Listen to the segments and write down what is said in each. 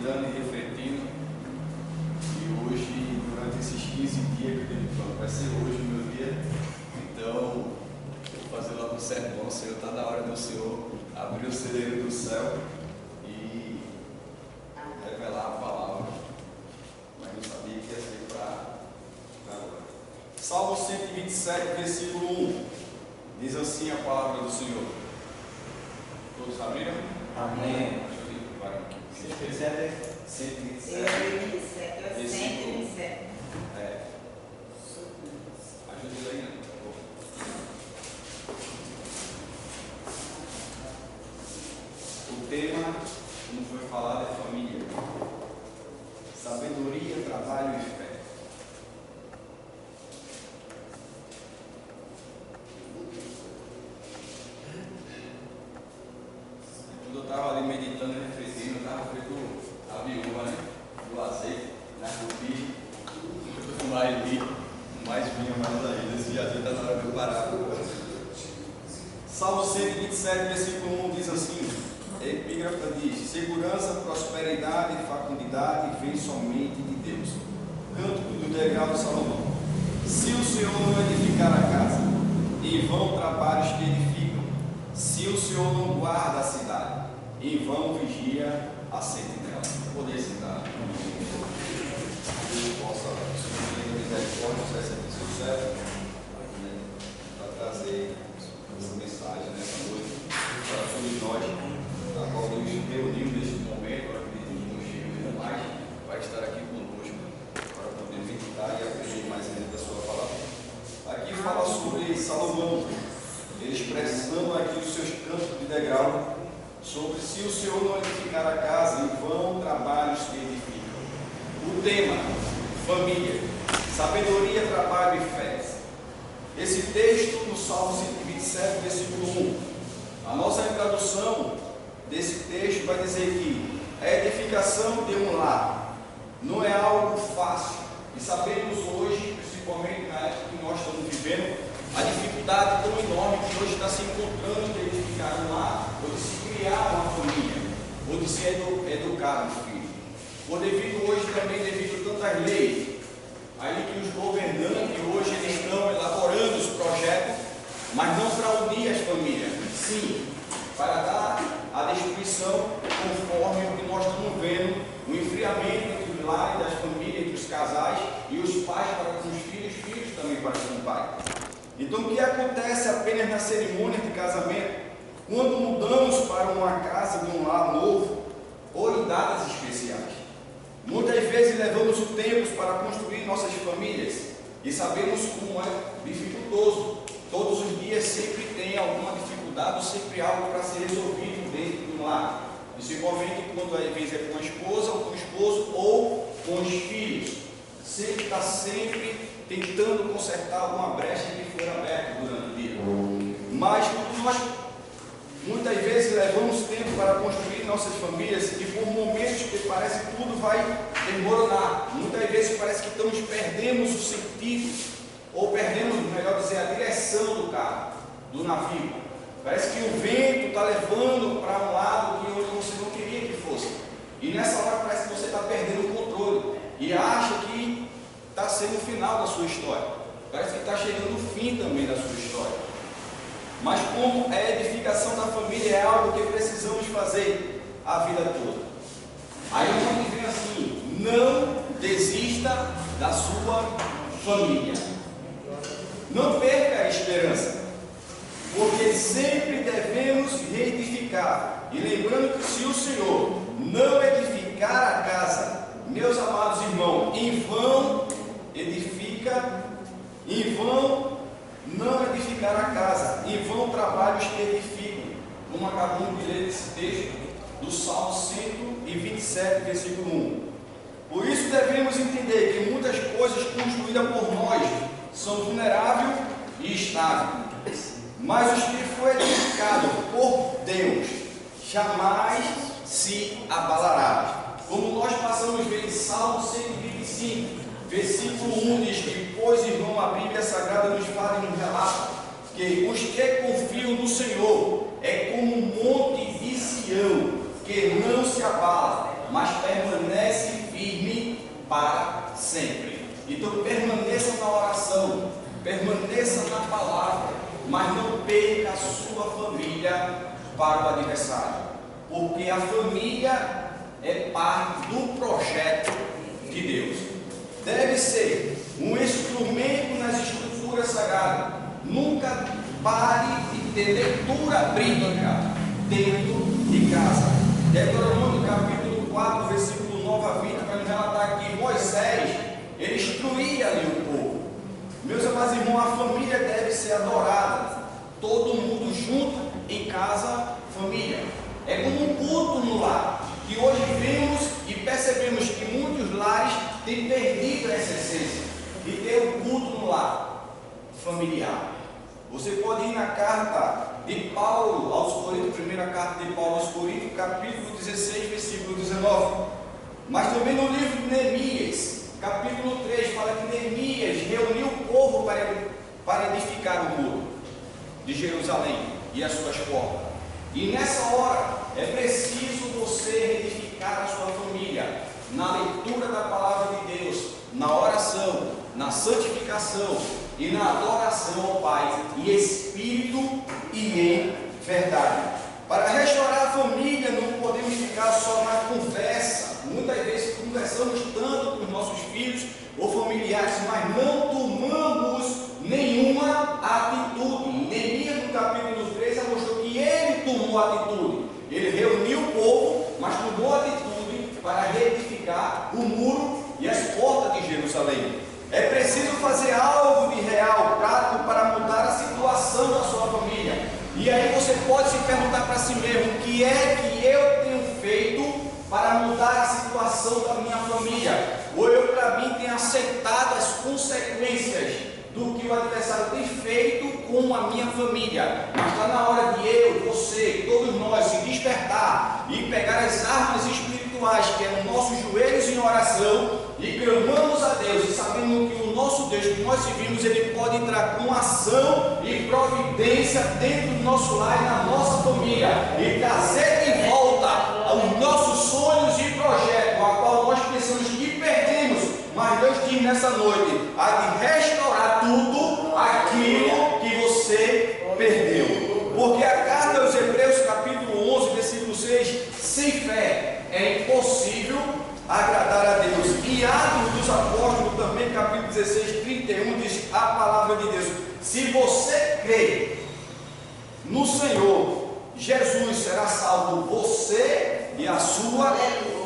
meditando e refletindo, e hoje, durante esses 15 dias que vai ser hoje o meu dia, então vou fazer logo um sermão. O Senhor, está na hora do Senhor abrir o celeiro do céu e revelar a palavra, mas não sabia que ia ser para agora. Salmo 127, versículo 1, diz assim a palavra do Senhor. Todos abriram? Amém. 127, 127. Ajude ele aí, né? O tema, como foi falado, é família. Sabedoria, trabalho e fé. Quando eu estava ali meditando e refletindo, eu estava feito a viúva, né? Do azeite, na rubi, mais vinho, mais ainda. Esse viadinho está na hora de eu parar. Salmo 127, versículo 1 diz assim: a epígrafa diz: segurança, prosperidade e facundidade vem somente de Deus. Cântico do degrau de Salomão. Se o Senhor não edificar a casa, em vão trabalhos que edificam. Se o Senhor não guarda a cidade, em vão vigia a sentinela. Poder sentar. Deus possa, Senhor, misericórdia, vai ser sucesso para trazer essa mensagem nessa noite para todos nós, a qual Deus reuniu neste momento, para que nos chegue mais, vai estar aqui conosco para poder meditar e aprender mais dentro da sua palavra. Aqui fala sobre Salomão, ele expressando aqui os seus cantos de degrau, sobre se o Senhor não edificar a casa, em vão trabalhos que edificam. O tema, família, sabedoria, trabalho e fé. Esse texto no Salmo 127, versículo 1, a nossa tradução desse texto vai dizer que a edificação de um lar não é algo fácil, e sabemos hoje, principalmente na época que nós estamos vivendo, a dificuldade tão enorme que hoje está se encontrando de edificar um lar, ou de se criar uma família, ou de se educar um filho. Por devido hoje também, devido a tantas leis, aí que os governantes hoje eles estão elaborando os projetos, mas não para unir as famílias, sim, para dar a destruição, conforme o que nós estamos vendo, o enfriamento entre os lares das famílias, entre os casais, e os pais para com os filhos também para com o pai. Então, o que acontece apenas na cerimônia de casamento, quando mudamos para uma casa de um lar novo, ou em datas especiais? Muitas vezes levamos o tempo para construir nossas famílias e sabemos como é dificultoso. Todos os dias sempre tem alguma dificuldade, ou sempre algo para ser resolvido dentro de um lar. Principalmente quando às vezes é com a esposa, ou com o esposo, ou com os filhos. Sempre está tentando consertar alguma brecha que foi aberta durante o dia. Mas nós muitas vezes levamos tempo para construir nossas famílias e por momentos que parece que tudo vai desmoronar. Muitas vezes parece que estamos perdendo o sentido, ou perdemos, melhor dizer, a direção do carro, do navio. Parece que o vento está levando para um lado que você não queria que fosse. E nessa hora parece que você está perdendo o controle e acha que está sendo o final da sua história. Parece que está chegando o fim também da sua história. Mas como a edificação da família é algo que precisamos fazer a vida toda. Aí nós vem assim: não desista da sua família. Não perca a esperança, porque sempre devemos reedificar. E lembrando que se o Senhor não edificar a casa, meus amados irmãos, em vão edifica, em vão não edificar a casa, em vão trabalhos que edificam, como acabamos de ler esse texto do Salmo 127, versículo 1. Por isso devemos entender que muitas coisas construídas por nós são vulneráveis e estáveis, mas os que foi edificado por Deus jamais se abalará. Como nós passamos a ver em Salmo 125, versículo 1 diz que, pois, irmão, a Bíblia Sagrada nos fala e nos relata que os que confiam no Senhor é como um monte de Sião, que não se abala, mas permanece firme para sempre. Então permaneça na oração, permaneça na palavra, mas não perca a sua família para o adversário, porque a família é parte do projeto de Deus. Deve ser um instrumento nas escrituras sagradas. Nunca pare de ter leitura bíblica dentro de casa. Deuteronômio capítulo 4, versículo 9 a 20, para nos relatar que Moisés, ele instruía ali o povo. Meus amados irmãos, a família deve ser adorada, todo mundo junto, em casa, família. É como um culto no lar, que hoje vimos e percebemos que muitos lares têm perdido essa essência de ter um culto no lar familiar. Você pode ir na carta de Paulo aos Coríntios, primeira carta de Paulo aos Coríntios, capítulo 16, versículo 19. Mas também no livro de Neemias, capítulo 3, fala que Neemias reuniu o povo para edificar o muro de Jerusalém e as suas portas. E nessa hora é preciso você edificar a sua família na leitura da palavra de Deus, na oração, na santificação e na adoração ao Pai em espírito e em verdade. Para restaurar a família não podemos ficar só na conversa. Muitas vezes conversamos tanto com os nossos filhos ou familiares, mas não tomamos nenhuma atitude. Neemias no capítulo 3 mostrou que ele tomou atitude. Ele reuniu o povo, mas tomou atitude para reedificar o muro e as portas de Jerusalém. É preciso fazer algo de real, prático, para mudar a situação da sua família. E aí você pode se perguntar para si mesmo: o que é que eu tenho feito para mudar a situação da minha família? Ou eu, para mim, tenho aceitado as consequências do que o adversário tem feito com a minha família? Mas está na hora de eu, você, todos nós se despertar e pegar as armas espirituais, que é os nossos joelhos em oração, e clamamos a Deus, e sabendo que o nosso Deus que nós servimos, ele pode entrar com ação e providência dentro do nosso lar e na nossa família, e trazer de volta os nossos sonhos e projetos, a qual nós pensamos que perdemos. Mas Deus diz nessa noite: há de restaurar tudo aquilo que você perdeu. Porque a carta aos Hebreus, capítulo 11, versículo 6, sem fé é impossível agradar a Deus. E Atos dos Apóstolos, também capítulo 16, 31, diz a palavra de Deus: se você crê no Senhor Jesus, será salvo você e a sua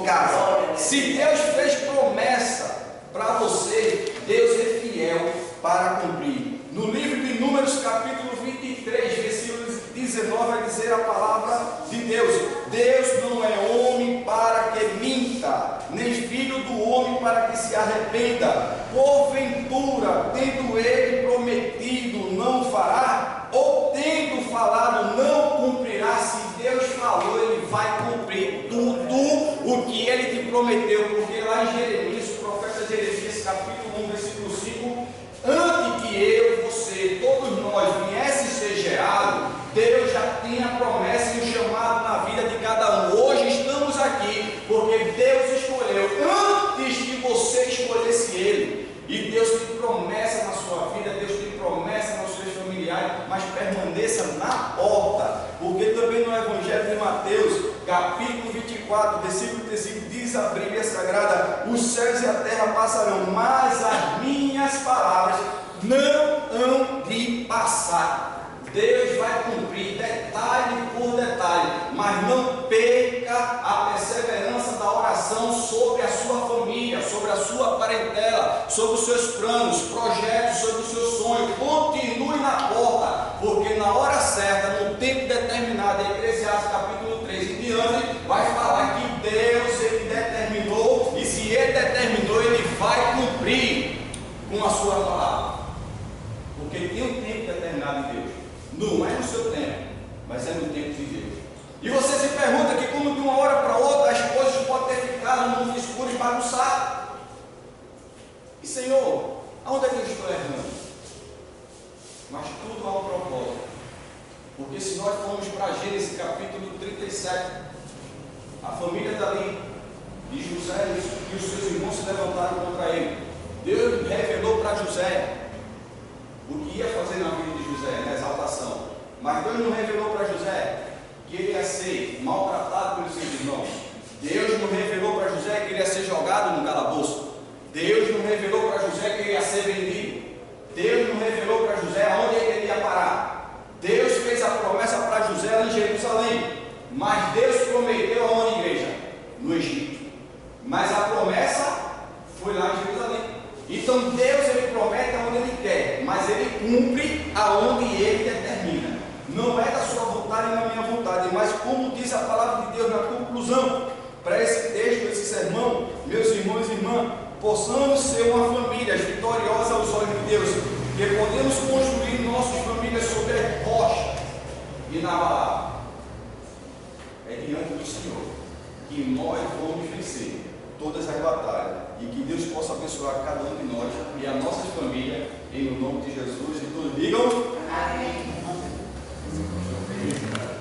casa. Se Deus fez promessa para você, Deus é fiel para cumprir. No livro de Números, capítulo 23, versículo 19, vai dizer a palavra de Deus: Deus não é homem para que minta, nem filho do homem para que se arrependa. Porventura, tendo ele prometido, não fará? Ou tendo falado, não cumprirá? Se Deus falou, ele vai cumprir tudo o que ele te prometeu. Porque lá em Jeremias, o profeta Jeremias, capítulo 1, versículo 5, antes que eu, você, todos nós viesse ser gerado, Deus já tinha a promessa e o chamado na vida de cada um. Hoje estamos aqui porque Deus escolheu antes que você escolhesse Ele. E Deus tem promessa na sua vida, Deus tem promessa nos seus familiares, mas permaneça na porta. Porque também no Evangelho de Mateus, capítulo 24, versículo 35, diz a Bíblia Sagrada: os céus e a terra passarão, mas as minhas palavras não hão de passar. Deus vai cumprir detalhe por detalhe, mas não perca a perseverança da oração sobre a sua família, sobre a sua parentela, sobre os seus planos, projetos, sobre os seus sonhos. Continue na porta, porque na hora certa, no tempo determinado, em Eclesiastes capítulo 3 em diante, vai falar que Deus, ele determinou, e se ele determinou, ele vai cumprir com a sua palavra, porque tem um tempo determinado de Deus. Não é no seu tempo, mas é no tempo de Deus. E você se pergunta que como de uma hora para outra as coisas podem ter ficado no mundo escuro e bagunçado. E Senhor, aonde é que eu estou errando? Mas tudo há um propósito. Porque se nós formos para Gênesis capítulo 37, a família dali se levantaram contra ele. Deus revelou para José o que ia fazer na vida de José, na exaltação. Mas Deus não revelou para José que ele ia ser maltratado pelos seus irmãos. Deus não revelou para José que ele ia ser jogado no calabouço. Deus não revelou para José que ele ia ser vendido. Deus não revelou para José aonde ele ia parar. Deus fez a promessa para José lá em Jerusalém. Mas Deus prometeu aonde, igreja? No Egito. Mas a promessa foi lá em Jerusalém. Então Deus, ele promete aonde ele quer, mas ele cumpre aonde ele determina. Não é da sua vontade e da minha vontade, mas como diz a palavra de Deus na conclusão para esse texto, esse sermão, meus irmãos e irmãs, possamos ser uma família vitoriosa aos olhos de Deus, que podemos construir nossas famílias sobre a rocha inabalável. É diante do Senhor que nós vamos vencer todas as batalhas, e que Deus possa abençoar cada um de nós e a nossa família, em nome de Jesus. E todos digam